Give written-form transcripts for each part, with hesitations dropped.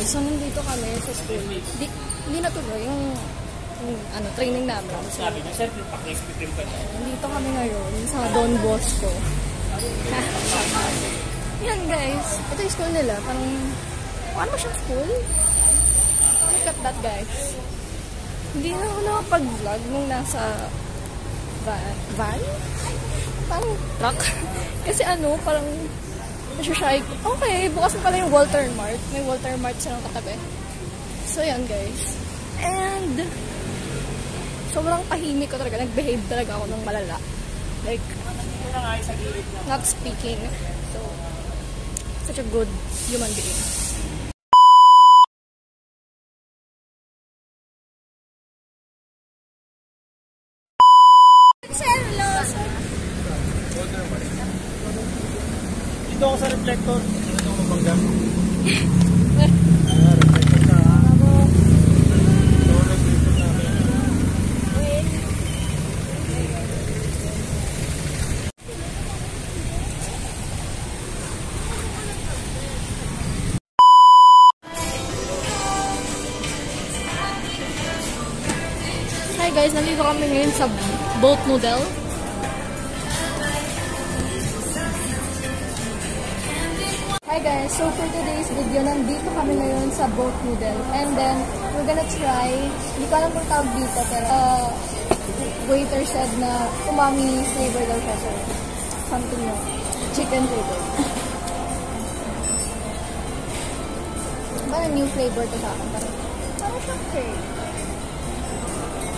guys, so nandito kami sa school. Hindi natuloy yung training namin. So, nandito kami ngayon sa Don Bosco. Yan guys, ito yung school nila. Parang, ano siyang school? Look at that guys. Hindi na ako nakapag-vlog nung nasa van? Parang truck. Kasi parang nasushay. Okay, bukas na pala yung Walter Mart. May Walter Mart silang katabi. So yan guys. And sobrang tahimik ko talaga. Nag-behave talaga ako ng malala. Like, not speaking. So, such a good human being. Dito ako sa reflector. Dito ako mabangga. Hi guys, nandito kami ngayon sa boat noodle. Hi guys, so for today's video, nandito kami ngayon sa boat noodle. And then, we're gonna try, hindi ko alam kung tawag dito, pero waiter said na umami flavor daw siya. So, something no, chicken flavor. Parang new flavor to sa akin. Parang siyang curry.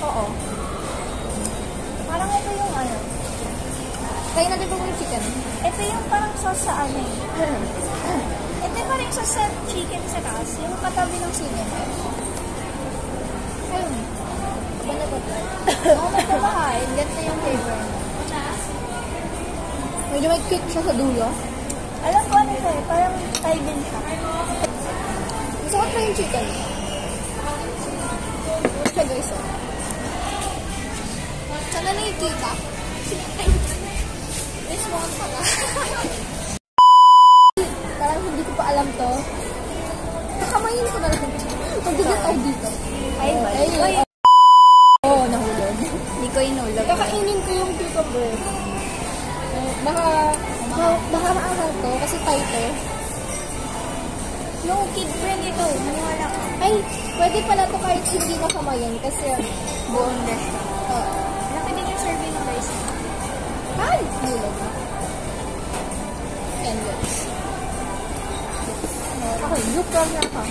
Oo. Parang ito yung kaya natin po yung chicken. Ito yung parang sauce sa ano eh. Ito yung parang sauce sa chicken sa taas. Yung katabi ng sinin. Ayun. Ba na ba ito? Oo, magkakain. Ganito yung flavor. Medyo may kick siya sa dulo. Alam ko ano ito eh. Parang Thai din siya. Gusto ko try yung chicken. Siya guys oh. Sana nakikita. This one pala. Parang hindi ko pa alam to. Kakamayin ko na lang. Magigit tayo dito. Ay, bye. Oo, nahulog. Hindi ko inulog. Kakainin ko yung cucumber. Baka maangal to kasi tight eh. No, kid friend ito. Maniwala ka. Ay, pwede pala to kahit hindi makamayin kasi buong dash. Laki din yung survey ng guys. ay! Nahulog na. And yes. Okay, look lang na ka.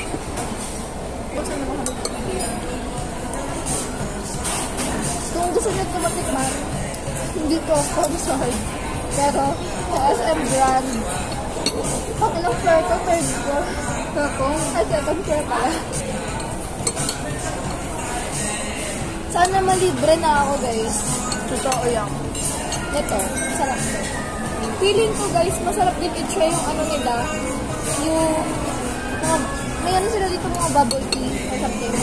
Buksan na kami. Kung gusto nyo ito matikman, hindi ko sponsored. Pero, SM brand. Pag ilang floor ko, third floor. Ay, second floor pala. Sana malibre na ako, guys. Totoo yan. Ito, sarap to. Feeling ko, guys, masarap din i-try yung nila. Yung, may sila dito mga bubble tea or something.